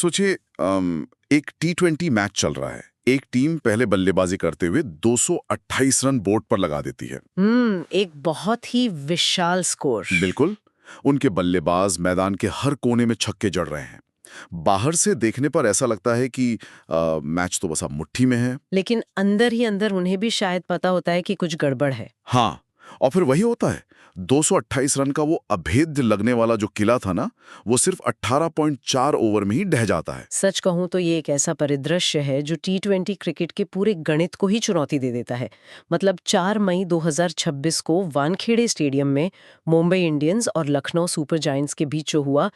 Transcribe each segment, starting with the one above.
सोचिए एक T20 match चल रहा है। एक टीम पहले बल्लेबाजी करते हुए 228 रन बोर्ड पर लगा देती है। एक बहुत ही विशाल स्कोर। बिल्कुल। उनके बल्लेबाज मैदान के हर कोने में छक्के जड़ रहे हैं। बाहर से देखने पर ऐसा लगता है कि मैच तो बस अब मुट्ठी में है। लेकिन अंदर ही अंदर उन्हें भी शायद पता होता है कि कुछ गड़बड़ है। हाँ, और फिर वही होता है। 228 रन का वो अभेद्य लगने वाला जो किला था ना, वो सिर्फ 18.4 ओवर में ही ढह जाता है। सच कहूं तो ये एक ऐसा परिदृश्य है जो T20 क्रिकेट के पूरे गणित को ही चुनौती दे देता है। मतलब 4 मई 2026 को वानखेड़े स्टेडियम में मुंबई इंडियंस और लखनऊ सुपर जायंट्स के बीच जो हुआ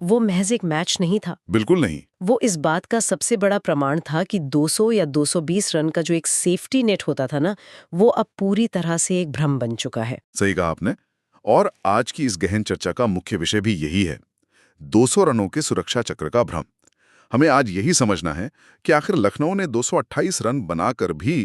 वो महज एक मैच नहीं था। बिल्कुल नहीं। वो इस बात का सबसे बड़ा प्रमाण था कि 200 या 220 रन का जो एक सेफ्टी नेट होता था ना, वो अब पूरी तरह से एक भ्रम बन चुका है। सही कहा आपने। और आज की इस गहन चर्चा का मुख्य विषय भी यही है, 200 रनों के सुरक्षा चक्र का भ्रम। हमें आज यही समझना है कि आखिर लखनऊ ने 228 रन बनाकर भी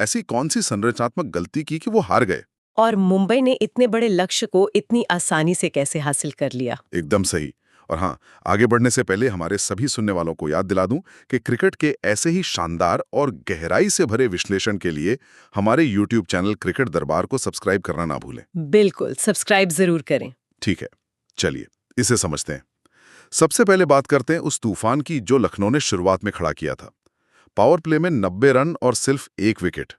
ऐसी कौन सी संरचनात्मक गलती की कि वो हार गए। और मुंबई ने इतने बड़े लक्ष्य को इतनी आसानी से कैसे हासिल कर लिया। एकदम सही। और हाँ, आगे बढ़ने से पहले हमारे सभी सुनने वालों को याद दिला दूं कि क्रिकेट के ऐसे ही शानदार और गहराई से भरे विश्लेषण के लिए हमारे YouTube चैनल क्रिकेट दरबार को सब्सक्राइब करना ना भूलें। बिल्कुल, सब्सक्राइब जरूर करें। ठीक है, चलिए इसे समझते हैं। सबसे पहले बात करते हैं उस तूफान की जो लखनऊ ने शुरुआत में खड़ा किया था। पावर प्ले में 90 रन और सिर्फ 1 विकेट।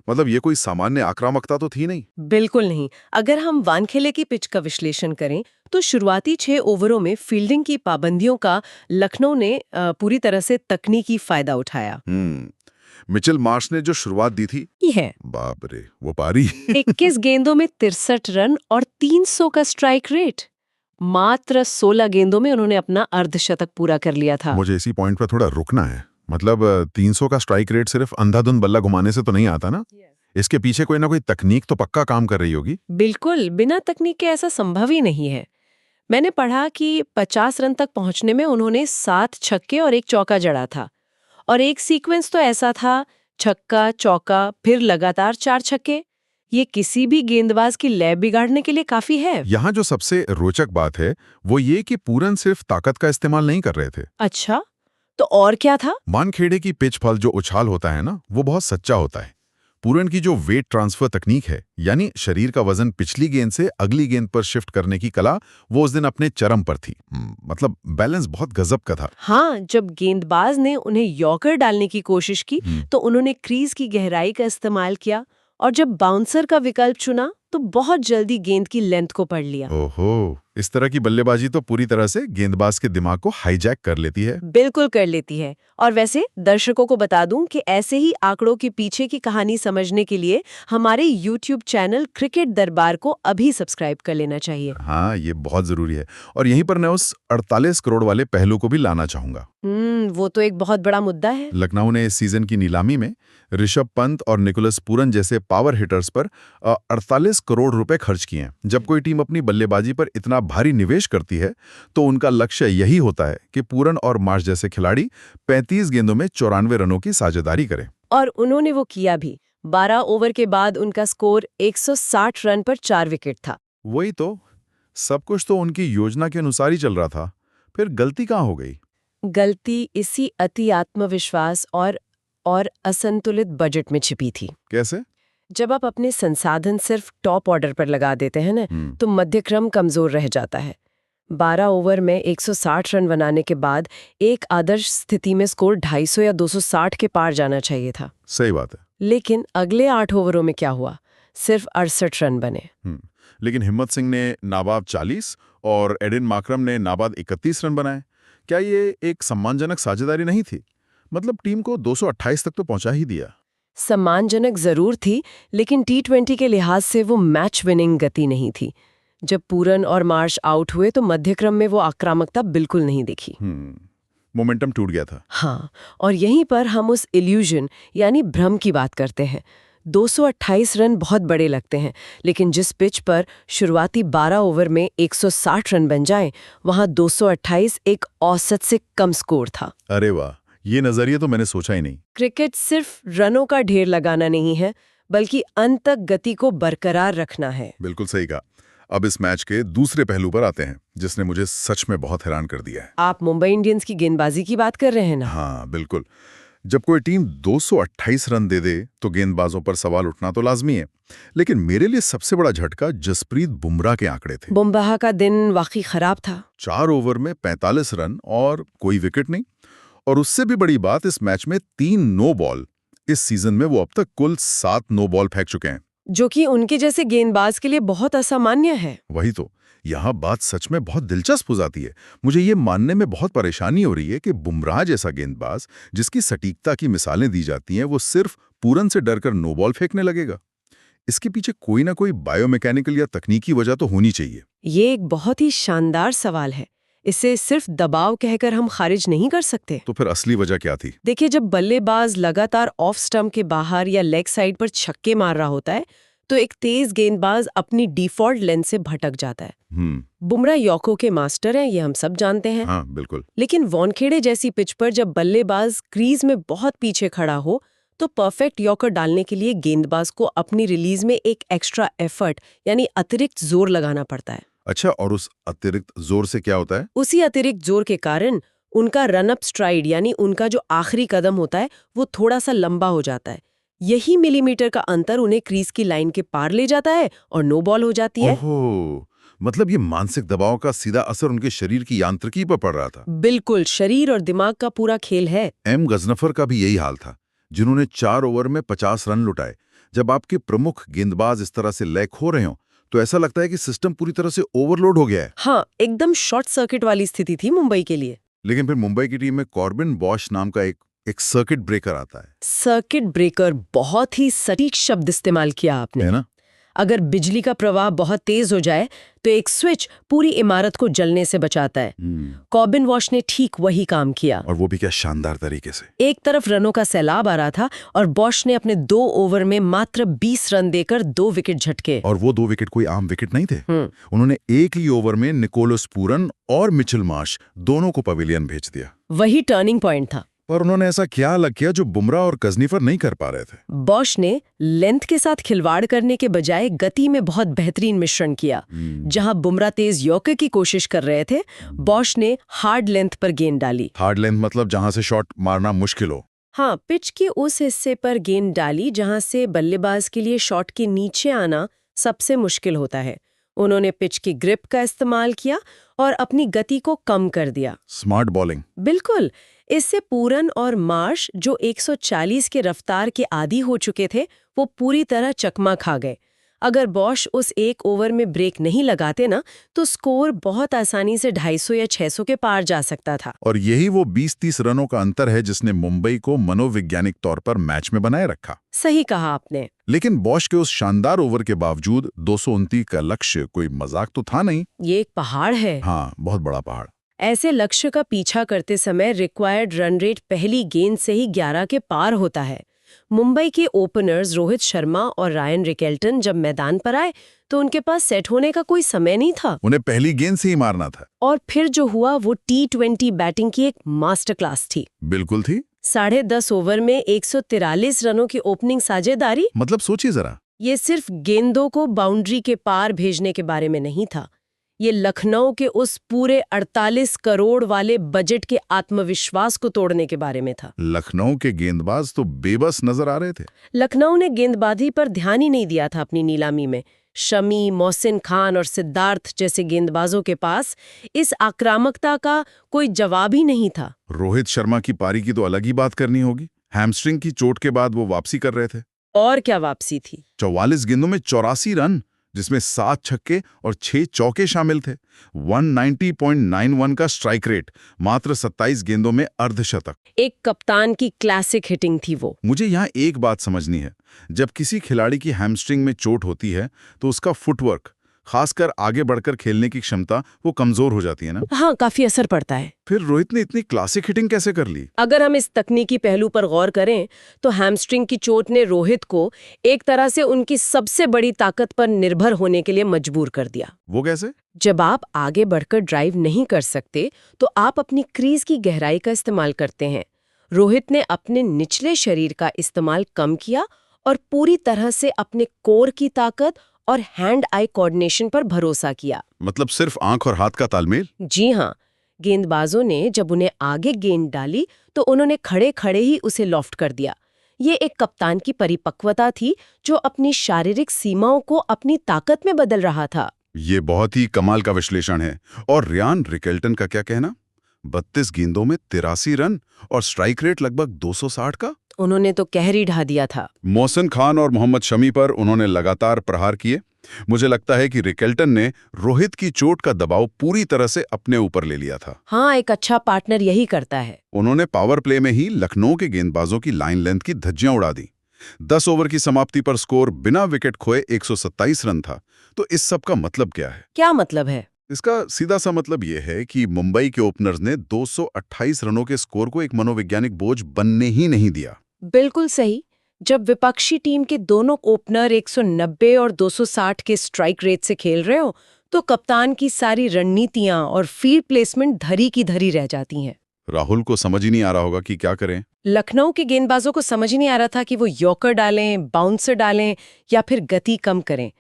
मतलब ये कोई सामान्य आक्रामकता तो थी नहीं। बिल्कुल नहीं। अगर हम वानखेड़े की पिच का विश्लेषण करें तो शुरुआती 6 ओवरों में फील्डिंग की पाबंदियों का लखनऊ ने पूरी तरह से तकनीकी फायदा उठाया। मिचेल मार्श ने जो शुरुआत दी थी, ये है बाप रे, वो पारी 21 गेंदों में 63 रन और 300 का स्ट्राइक रेट। मात्र 16 गेंदों में उन्होंने अपना अर्धशतक पूरा कर लिया था। मुझे इसी पॉइंट पर थोड़ा रुकना है। मतलब 300 का स्ट्राइक रेट सिर्फ अंधाधुंध बल्ला घुमाने से तो नहीं आता ना। इसके पीछे कोई ना कोई तकनीक तो पक्का काम कर रही होगी। बिल्कुल, बिना तकनीक के ऐसा संभव ही नहीं है। मैंने पढ़ा कि 50 रन तक पहुंचने में उन्होंने 7 छक्के और 1 चौका जड़ा था। और एक सीक्वेंस तो ऐसा था, छक्का चौका फिर लगातार 4 छक्के। ये किसी भी गेंदबाज की लय बिगाड़ने के लिए काफी है। यहाँ जो सबसे रोचक बात है वो ये कि पूरन सिर्फ ताकत का इस्तेमाल नहीं कर रहे थे। अच्छा, तो और क्या था? वानखेड़े की पिच फल जो उछाल होता है ना, वो बहुत सच्चा होता है। पूरन की जो वेट ट्रांसफर तकनीक है, यानी शरीर का वजन पिछली गेंद से अगली गेंद पर शिफ्ट करने की कला, वो उस दिन अपने चरम पर थी। मतलब बैलेंस बहुत गजब का था। हाँ, जब गेंदबाज ने उन्हें यॉर्कर डालने की कोशिश की तो उन्होंने क्रीज की गहराई का इस्तेमाल किया, और जब बाउंसर का विकल्प चुना तो बहुत जल्दी गेंद की लेंथ को पढ़ लिया। ओहो, इस तरह की बल्लेबाजी तो पूरी तरह से गेंदबाज के दिमाग को हाईजैक कर लेती है। बिल्कुल कर लेती है। और वैसे दर्शकों को बता दूं कि ऐसे ही आंकड़ों के पीछे की कहानी समझने के लिए हमारे YouTube चैनल क्रिकेट दरबार को अभी सब्सक्राइब कर लेना चाहिए। हाँ, ये बहुत जरूरी है। और यहीं पर मैं उस 48 करोड़ वाले पहलू को भी लाना चाहूंगा। वो तो एक बहुत बड़ा मुद्दा है। लखनऊ ने इस सीजन की नीलामी में ऋषभ पंत और निकोलस पूरन जैसे पावर हिटर्स पर 48 करोड़ रुपए खर्च किए हैं। जब कोई टीम अपनी बल्लेबाजी पर इतना भारी निवेश करती है तो उनका लक्ष्य यही होता है कि पूरन और मार्श जैसे खिलाड़ी 35 गेंदों में 94 रनों की साझेदारी करें। और उन्होंने वो किया भी। 12 ओवर के बाद उनका स्कोर 160 रन पर 4 विकेट था। वही तो, सब कुछ तो उनकी योजना के अनुसार ही चल रहा था। फिर गलती कहाँ हो गई? गलती इसी अति आत्मविश्वास और असंतुलित बजट में छिपी थी। कैसे? जब आप अपने संसाधन सिर्फ टॉप ऑर्डर पर लगा देते हैं ना, तो मध्यक्रम कमजोर रह जाता है। 12 ओवर में 160 रन बनाने के बाद एक आदर्श स्थिति में स्कोर 250 या 260 के पार जाना चाहिए था। सही बात है। लेकिन अगले 8 ओवरों में क्या हुआ? सिर्फ 68 रन बने। लेकिन हिम्मत सिंह ने नाबाद 40 और एडिन माकरम ने नाबाद 31 रन बनाए। क्या ये एक सम्मानजनक साझेदारी नहीं थी? मतलब टीम को 228 तक तो पहुंचा ही दिया। सम्मानजनक जरूर थी, लेकिन T20 के लिहाज से वो मैच विनिंग गति नहीं थी। जब पूरन और मार्श आउट हुए तो मध्यक्रम में वो आक्रामकता बिल्कुल नहीं दिखी। मोमेंटम टूट गया था। हाँ, और यहीं पर हम उस इल्यूजन यानी भ्रम की बात करते हैं। 228 रन बहुत बड़े लगते हैं, लेकिन जिस पिच पर शुरुआती 12 ओवर में 160 रन बन जाएं, वहां 228 एक औसत से कम स्कोर था। अरे वाह, ये नजरिया तो मैंने सोचा ही नहीं। क्रिकेट सिर्फ रनों का ढेर लगाना नहीं है, बल्कि अंत तक गति को बरकरार रखना है। बिल्कुल सही कहा। अब इस मैच के दूसरे पहलू पर आते हैं, जिसने मुझे सच में बहुत हैरान कर दिया है। आप मुंबई इंडियंस की गेंदबाजी की बात कर रहे हैं ना? हाँ बिल्कुल। जब कोई टीम 228 रन दे दे तो गेंदबाजों पर सवाल उठना तो लाजमी है, लेकिन मेरे लिए सबसे बड़ा झटका जसप्रीत बुमराह के आंकड़े थे। बुमराह का दिन वाकई खराब था। 4 ओवर में 45 रन और कोई विकेट नहीं। और उससे भी बड़ी बात, इस मैच में 3 नो बॉल। इस सीजन में वो अब तक कुल 7 नो बॉल फेंक चुके हैं, जो कि उनके जैसे गेंदबाज के लिए बहुत असामान्य है। वही तो। यहाँ बात सच में बहुत दिलचस्प हो जाती है। मुझे ये मानने में बहुत परेशानी हो रही है कि बुमराह जैसा गेंदबाज, जिसकी सटीकता की मिसालें दी जाती हैं, वो सिर्फ पूरन से डरकर नो बॉल फेंकने लगेगा। इसके पीछे कोई ना कोई बायोमैकेनिकल या तकनीकी वजह तो होनी चाहिए। ये एक बहुत ही शानदार सवाल है। इसे सिर्फ दबाव कहकर हम खारिज नहीं कर सकते। तो फिर असली वजह क्या थी? देखिए, जब बल्लेबाज लगातार ऑफ स्टंप के बाहर या लेग साइड पर छक्के मार रहा होता है, तो एक तेज गेंदबाज अपनी डिफॉल्ट लेंथ से भटक जाता है। बुमराह यॉर्कर के मास्टर हैं, ये हम सब जानते हैं। हाँ बिल्कुल। लेकिन वानखेड़े जैसी पिच पर जब बल्लेबाज क्रीज में बहुत पीछे खड़ा हो, तो परफेक्ट यॉर्कर डालने के लिए गेंदबाज को अपनी रिलीज में एक एक्स्ट्रा एफर्ट यानी अतिरिक्त जोर लगाना पड़ता है। अच्छा, और उस अतिरिक्त जोर से क्या होता है? उसी अतिरिक्त जोर के कारण उनका रन अप स्ट्राइड यानी उनका जो आखिरी कदम होता है, वो थोड़ा सा लंबा हो जाता है। यही मिलीमीटर का अंतर उन्हें क्रीज की लाइन के पार ले जाता है और नो बॉल हो जाती है। ओहो, मतलब ये मानसिक दबाव का सीधा असर उनके शरीर की यांत्रिकी पर पड़ रहा था। बिल्कुल, शरीर और दिमाग का पूरा खेल है। एम गजनफर का भी यही हाल था, जिन्होंने 4 ओवर में 50 रन लुटाए। जब आपके प्रमुख गेंदबाज इस तरह से लय खो रहे हो, तो ऐसा लगता है कि सिस्टम पूरी तरह से ओवरलोड हो गया है। हाँ, एकदम शॉर्ट सर्किट वाली स्थिति थी मुंबई के लिए। लेकिन फिर मुंबई की टीम में कॉर्बिन बॉश नाम का एक सर्किट ब्रेकर आता है। सर्किट ब्रेकर, बहुत ही सटीक शब्द इस्तेमाल किया आपने, है ना? अगर बिजली का प्रवाह बहुत तेज हो जाए तो एक स्विच पूरी इमारत को जलने से बचाता है। कॉर्बिन बॉश ने ठीक वही काम किया, और वो भी क्या शानदार तरीके से। एक तरफ रनों का सैलाब आ रहा था और बॉश ने अपने 2 ओवर में मात्र 20 रन देकर 2 विकेट झटके। और वो 2 विकेट कोई आम विकेट नहीं थे। उन्होंने एक ही ओवर में निकोलस पूरन और मिचेल मार्श दोनों को पवेलियन भेज दिया। वही टर्निंग पॉइंट था। पर उन्होंने ऐसा क्या अलग किया जो बुमराह और गजनीफर नहीं कर पा रहे थे? बॉश ने लेंथ के साथ खिलवाड़ करने के बजाय गति में बहुत बेहतरीन मिश्रण किया। जहां बुमराह तेज यॉर्कर की कोशिश कर रहे थे, बॉश ने हार्ड लेंथ पर गेंद डाली। हार्ड लेंथ मतलब जहां से शॉट मारना मुश्किल हो। हाँ, पिच के उस हिस्से पर गेंद डाली जहां से बल्लेबाज के लिए शॉट के नीचे आना सबसे मुश्किल होता है। उन्होंने पिच की ग्रिप का इस्तेमाल किया और अपनी गति को कम कर दिया। Smart bowling. बिल्कुल। इससे पूरन और मार्श, जो 140 के रफ्तार के आदी हो चुके थे, वो पूरी तरह चकमा खा गए। अगर बॉश उस एक ओवर में ब्रेक नहीं लगाते ना, तो स्कोर बहुत आसानी से 250 या 600 के पार जा सकता था। और यही वो 20-30 रनों का अंतर है जिसने मुंबई को मनोवैज्ञानिक तौर पर मैच में बनाए रखा। सही कहा आपने। लेकिन बॉश के उस शानदार ओवर के बावजूद 229 का लक्ष्य कोई मजाक तो था नहीं। ये एक पहाड़ है। हाँ, बहुत बड़ा पहाड़। ऐसे लक्ष्य का पीछा करते समय रिक्वायर्ड रन रेट पहली गेंद से ही 11 के पार होता है। मुंबई के ओपनर्स रोहित शर्मा और रायन रिकेल्टन जब मैदान पर आए तो उनके पास सेट होने का कोई समय नहीं था। उन्हें पहली गेंद से ही मारना था। और फिर जो हुआ वो T20 बैटिंग की एक मास्टर क्लास थी। बिल्कुल थी। 10.5 ओवर में 143 रनों की ओपनिंग साझेदारी। मतलब सोचिए जरा, ये सिर्फ गेंदों को बाउंड्री के पार भेजने के बारे में नहीं था। ये लखनऊ के उस पूरे 48 करोड़ वाले बजट के आत्मविश्वास को तोड़ने के बारे में था। लखनऊ के गेंदबाज तो बेबस नजर आ रहे थे। लखनऊ ने गेंदबाजी पर ध्यान ही नहीं दिया था अपनी नीलामी में। शमी, मोहसिन खान और सिद्धार्थ जैसे गेंदबाजों के पास इस आक्रामकता का कोई जवाब ही नहीं था। रोहित शर्मा की पारी की तो अलग ही बात करनी होगी। हैमस्ट्रिंग की चोट के बाद वो वापसी कर रहे थे। और क्या वापसी थी। 44 गेंदों में 84 रन, जिसमें 7 छक्के और 6 चौके शामिल थे। 190.91 का स्ट्राइक रेट, मात्र 27 गेंदों में अर्धशतक। एक कप्तान की क्लासिक हिटिंग थी वो। मुझे यहाँ एक बात समझनी है, जब किसी खिलाड़ी की हैमस्ट्रिंग में चोट होती है तो उसका फुटवर्क, खासकर आगे बढ़कर खेलने की क्षमता, वो कमजोर हो जाती है ना। हाँ, काफी असर पड़ता है। फिर रोहित ने इतनी क्लासिक हिटिंग कैसे कर ली? अगर हम इस तकनीकी पहलू पर गौर करें तो हैमस्ट्रिंग की चोट ने रोहित को एक तरह से उनकी सबसे बड़ी ताकत पर निर्भर होने के लिए मजबूर कर दिया। वो कैसे? जब आप आगे बढ़कर ड्राइव नहीं कर सकते तो आप अपनी क्रीज की गहराई का इस्तेमाल करते हैं। रोहित ने अपने निचले शरीर का इस्तेमाल कम किया और पूरी तरह से अपने कोर की ताकत और हैंड आई कोऑर्डिनेशन पर भरोसा किया। मतलब सिर्फ आंख और हाथ का तालमेल? जी हाँ, गेंदबाजों ने जब उन्हें आगे गेंद डाली तो उन्होंने खड़े खड़े ही उसे लॉफ्ट कर दिया। ये एक कप्तान की परिपक्वता थी जो अपनी शारीरिक सीमाओं को अपनी ताकत में बदल रहा था। ये बहुत ही कमाल का विश्लेषण है। और रियान रिकेल्टन का क्या कहना? 32 गेंदों में 83 रन और स्ट्राइक रेट लगभग 260 का। उन्होंने तो कहर ही ढा दिया था। मोहसिन खान और मोहम्मद शमी पर उन्होंने लगातार प्रहार किए। मुझे लगता है कि रिकेल्टन ने रोहित की चोट का दबाव पूरी तरह से अपने ऊपर ले लिया था। हाँ, एक अच्छा पार्टनर यही करता है। उन्होंने पावर प्ले में ही लखनऊ के गेंदबाजों की लाइन लेंथ की धज्जियां उड़ा दी। 10 ओवर की समाप्ति पर स्कोर बिना विकेट खोए 127 रन था। तो इस सब का मतलब क्या है? क्या मतलब है? इसका सीधा सा मतलब ये है कि मुंबई के ओपनर्स ने 228 रनों के स्कोर को एक मनोवैज्ञानिक बोझ बनने ही नहीं दिया। बिल्कुल सही। जब विपक्षी टीम के दोनों ओपनर 190 और 260 के स्ट्राइक रेट से खेल रहे हो, तो कप्तान की सारी रणनीतियां और फील्ड प्लेसमेंट धरी की धरी रह जाती हैं। राहुल को समझ ही नहीं आ रहा होगा कि क्या करें। लखनऊ के गेंदबाजों को समझ ही नहीं आ रहा था कि वो यॉर्कर डालें, बाउंसर डालें या फिर गति कम करें।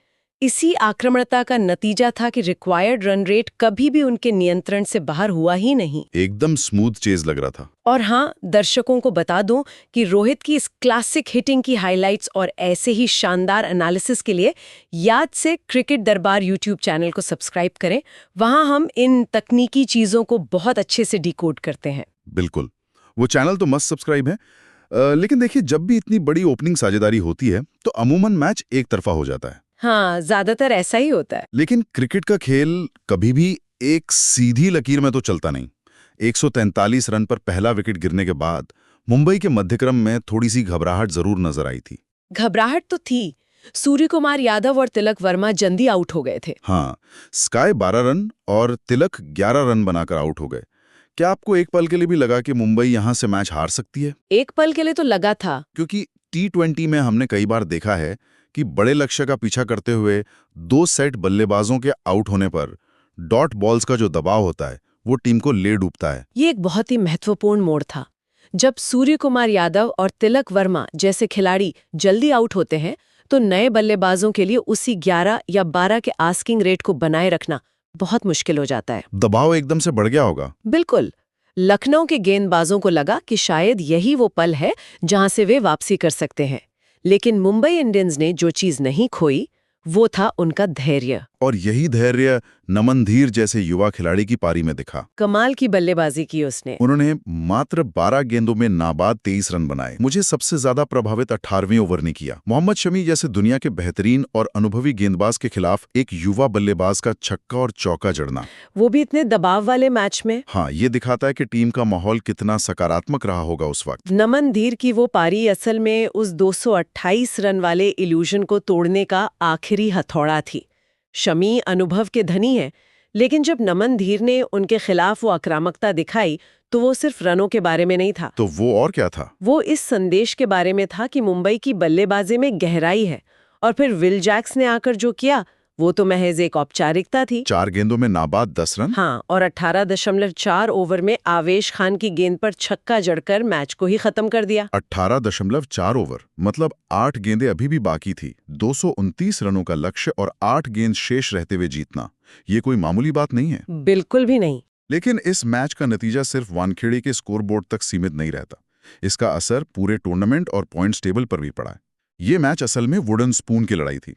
इसी आक्रामकता का नतीजा था कि रिक्वायर्ड रन रेट कभी भी उनके नियंत्रण से बाहर हुआ ही नहीं। एकदम स्मूथ चेज लग रहा था। और हाँ, दर्शकों को बता दूं कि रोहित की इस क्लासिक हिटिंग की हाइलाइट्स और ऐसे ही शानदार एनालिसिस के लिए याद से क्रिकेट दरबार यूट्यूब चैनल को सब्सक्राइब करें। वहां हम इन तकनीकी चीजों को बहुत अच्छे से डिकोड करते हैं। बिल्कुल, वो चैनल तो मस्त सब्सक्राइब है। लेकिन देखिए, जब भी इतनी बड़ी ओपनिंग साझेदारी होती है तो अमूमन मैच एक तरफा हो जाता है। हाँ, ज्यादातर ऐसा ही होता है। लेकिन क्रिकेट का खेल कभी भी एक सीधी लकीर में तो चलता नहीं। 143 रन पर पहला विकेट गिरने के बाद मुंबई के मध्यक्रम में थोड़ी सी घबराहट जरूर नजर आई थी। घबराहट तो थी। सूर्य कुमार यादव और तिलक वर्मा जल्दी आउट हो गए थे। हाँ, स्काई 12 रन और तिलक 11 रन बनाकर आउट हो गए। क्या आपको एक पल के लिए भी लगा कि मुंबई यहां से मैच हार सकती है? एक पल के लिए तो लगा था। क्योंकि T20 में हमने कई बार देखा है कि बड़े लक्ष्य का पीछा करते हुए 2 सेट बल्लेबाजों के आउट होने पर डॉट बॉल्स का जो दबाव होता है वो टीम को ले डूबता है। ये एक बहुत ही महत्वपूर्ण मोड़ था। जब सूर्य कुमार यादव और तिलक वर्मा जैसे खिलाड़ी जल्दी आउट होते हैं तो नए बल्लेबाजों के लिए उसी 11 या 12 के आस्किंग रेट को बनाए रखना बहुत मुश्किल हो जाता है। दबाव एकदम से बढ़ गया होगा। बिल्कुल। लखनऊ के गेंदबाजों को लगा कि शायद यही वो पल है जहां से वे वापसी कर सकते हैं। लेकिन मुंबई इंडियंस ने जो चीज नहीं खोई वो था उनका धैर्य। और यही धैर्य नमन धीर जैसे युवा खिलाड़ी की पारी में दिखा। कमाल की बल्लेबाजी की उसने। उन्होंने मात्र 12 गेंदों में नाबाद 23 रन बनाए। मुझे सबसे ज्यादा प्रभावित 18वें ओवर ने किया। मोहम्मद शमी जैसे दुनिया के बेहतरीन और अनुभवी गेंदबाज के खिलाफ एक युवा बल्लेबाज का छक्का और चौका जड़ना, वो भी इतने दबाव वाले मैच में। हाँ, ये दिखाता है कि टीम का माहौल कितना सकारात्मक रहा होगा उस वक्त। नमन धीर की वो पारी असल में उस 228 रन वाले इल्यूजन को तोड़ने का आखिरी हथौड़ा थी। शमी अनुभव के धनी है, लेकिन जब नमन धीर ने उनके खिलाफ वो आक्रामकता दिखाई तो वो सिर्फ रनों के बारे में नहीं था। तो वो और क्या था? वो इस संदेश के बारे में था कि मुंबई की बल्लेबाजी में गहराई है। और फिर विल जैक्स ने आकर जो किया वो तो महज एक औपचारिकता थी। 4 गेंदों में नाबाद 10 रन। हाँ, और 18.4 ओवर में आवेश खान की गेंद पर छक्का जड़कर मैच को ही खत्म कर दिया। 18.4 ओवर मतलब 8 गेंदें अभी भी बाकी थी। 229 रनों का लक्ष्य और 8 गेंद शेष रहते हुए जीतना, ये कोई मामूली बात नहीं है। बिल्कुल भी नहीं। लेकिन इस मैच का नतीजा सिर्फ वानखेड़े के स्कोरबोर्ड तक सीमित नहीं रहता। इसका असर पूरे टूर्नामेंट और पॉइंट्स टेबल पर भी पड़ा है। ये मैच असल में वुडन स्पून की लड़ाई थी।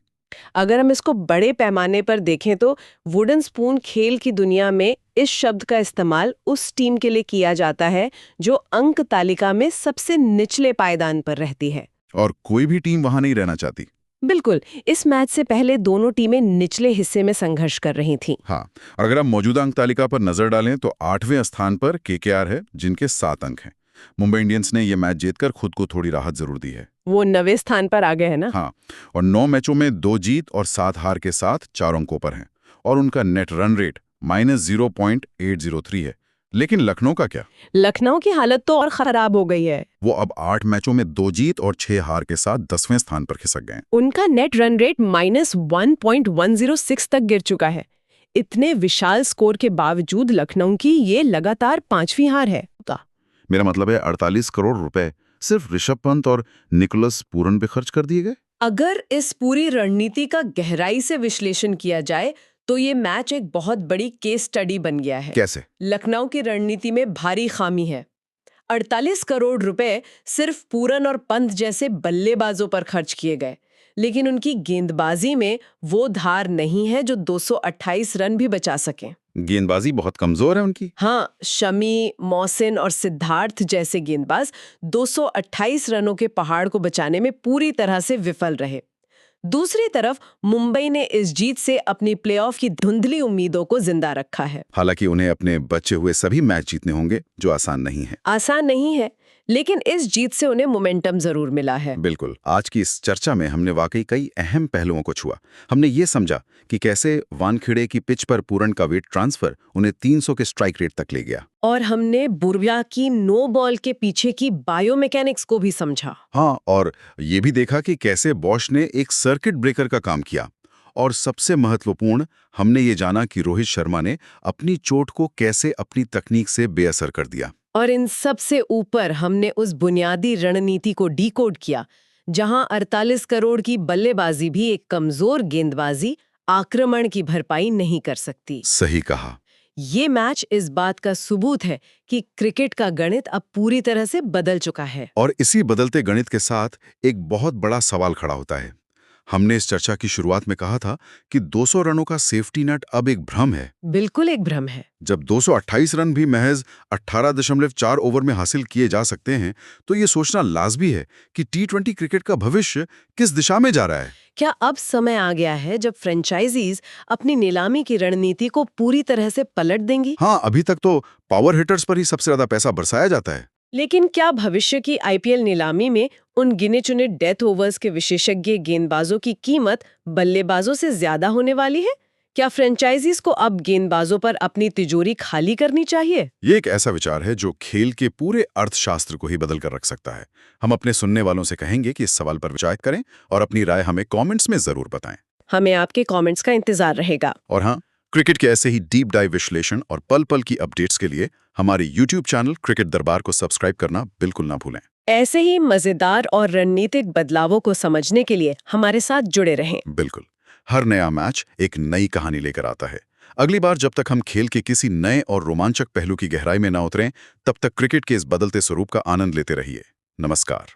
अगर हम इसको बड़े पैमाने पर देखें तो वुडन स्पून खेल की दुनिया में इस शब्द का इस्तेमाल उस टीम के लिए किया जाता है जो अंक तालिका में सबसे निचले पायदान पर रहती है। और कोई भी टीम वहां नहीं रहना चाहती। बिल्कुल। इस मैच से पहले दोनों टीमें निचले हिस्से में संघर्ष कर रही थीं। हाँ, और अगर हम मौजूदा अंक तालिका पर नजर डालें तो 8वें स्थान पर KKR है, जिनके 7 अंक हैं। मुंबई इंडियंस ने यह मैच जीतकर खुद को थोड़ी राहत जरूर दी है। वो 9वें स्थान पर आ गए हैं ना। हाँ, और 9 मैचों में 2 जीत और 7 हार के साथ 4 अंकों पर हैं। और उनका नेट रन रेट -0.803 है। लेकिन लखनऊ का क्या? लखनऊ की हालत तो और खराब हो गई है। वो अब 8 मैचों में 2 जीत और 6 हार के साथ 10वें स्थान पर खिसक गए। उनका नेट रन रेट -1.106 तक गिर चुका है। इतने विशाल स्कोर के बावजूद लखनऊ की ये लगातार 5वीं हार है। मेरा मतलब है 48 करोड़ रुपए सिर्फ ऋषभ पंत और निकोलस पूरन पे खर्च कर दिए गए। अगर इस पूरी रणनीति का गहराई से विश्लेषण किया जाए तो ये मैच एक बहुत बड़ी केस स्टडी बन गया है। कैसे? लखनऊ की रणनीति में भारी खामी है। 48 करोड़ रुपए सिर्फ पूरन और पंत जैसे बल्लेबाजों पर खर्च किए गए, लेकिन उनकी गेंदबाजी में वो धार नहीं है जो 228 रन भी बचा सके। गेंदबाजी बहुत कमजोर है उनकी। हाँ, शमी, मोहसिन और सिद्धार्थ जैसे गेंदबाज 228 रनों के पहाड़ को बचाने में पूरी तरह से विफल रहे। दूसरी तरफ मुंबई ने इस जीत से अपनी प्लेऑफ की धुंधली उम्मीदों को जिंदा रखा है। हालांकि उन्हें अपने बचे हुए सभी मैच जीतने होंगे, जो आसान नहीं है। आसान नहीं है, लेकिन इस जीत से उन्हें मोमेंटम जरूर मिला है। बिल्कुल। आज की इस चर्चा में हमने वाकई कई अहम पहलुओं को छुआ। हमने ये समझा कि कैसे वानखेड़े की पिच पर पूरन का वेट ट्रांसफर उन्हें 300 के स्ट्राइक रेट तक ले गया। और हमने बुर्या की नो बॉल के पीछे की बायोमैकेनिक्स को भी समझा। हाँ, और ये भी देखा कि कैसे बॉश ने एक सर्किट ब्रेकर का काम किया। और सबसे महत्वपूर्ण, हमने ये जाना कि रोहित शर्मा ने अपनी चोट को कैसे अपनी तकनीक से बेअसर कर दिया। और इन सब से ऊपर हमने उस बुनियादी रणनीति को डिकोड किया जहां 48 करोड़ की बल्लेबाजी भी एक कमजोर गेंदबाजी आक्रमण की भरपाई नहीं कर सकती। सही कहा। ये मैच इस बात का सबूत है कि क्रिकेट का गणित अब पूरी तरह से बदल चुका है। और इसी बदलते गणित के साथ एक बहुत बड़ा सवाल खड़ा होता है। हमने इस चर्चा की शुरुआत में कहा था कि 200 रनों का सेफ्टी नेट अब एक भ्रम है। बिल्कुल एक भ्रम है। जब 228 रन भी महज 18.4 ओवर में हासिल किए जा सकते हैं, तो ये सोचना लाजमी है कि टी20 क्रिकेट का भविष्य किस दिशा में जा रहा है। क्या अब समय आ गया है जब फ्रेंचाइजीज अपनी नीलामी की रणनीति को पूरी तरह से पलट देंगी? हाँ, अभी तक तो पावर हिटर्स पर ही सबसे ज्यादा पैसा बरसाया जाता है। लेकिन क्या भविष्य की आईपीएल नीलामी में उन गिने चुने डेथ ओवर्स के विशेषज्ञ गेंदबाजों की कीमत बल्लेबाजों से ज्यादा होने वाली है? क्या फ्रेंचाइजीज को अब गेंदबाजों पर अपनी तिजोरी खाली करनी चाहिए? ये एक ऐसा विचार है जो खेल के पूरे अर्थशास्त्र को ही बदल कर रख सकता है। हम अपने सुनने वालों से कहेंगे कि इस सवाल पर विचार करें और अपनी राय हमें कमेंट्स में जरूर बताएं। हमें आपके कमेंट्स का इंतजार रहेगा। और हाँ, क्रिकेट के ऐसे ही डीप डाइव विश्लेषण और पल पल की अपडेट्स के लिए हमारे YouTube चैनल क्रिकेट दरबार को सब्सक्राइब करना बिल्कुल ना भूलें। ऐसे ही मजेदार और रणनीतिक बदलावों को समझने के लिए हमारे साथ जुड़े रहें। बिल्कुल। हर नया मैच एक नई कहानी लेकर आता है। अगली बार जब तक हम खेल के किसी नए और रोमांचक पहलू की गहराई में ना उतरें, तब तक क्रिकेट के इस बदलते स्वरूप का आनंद लेते रहिए। नमस्कार।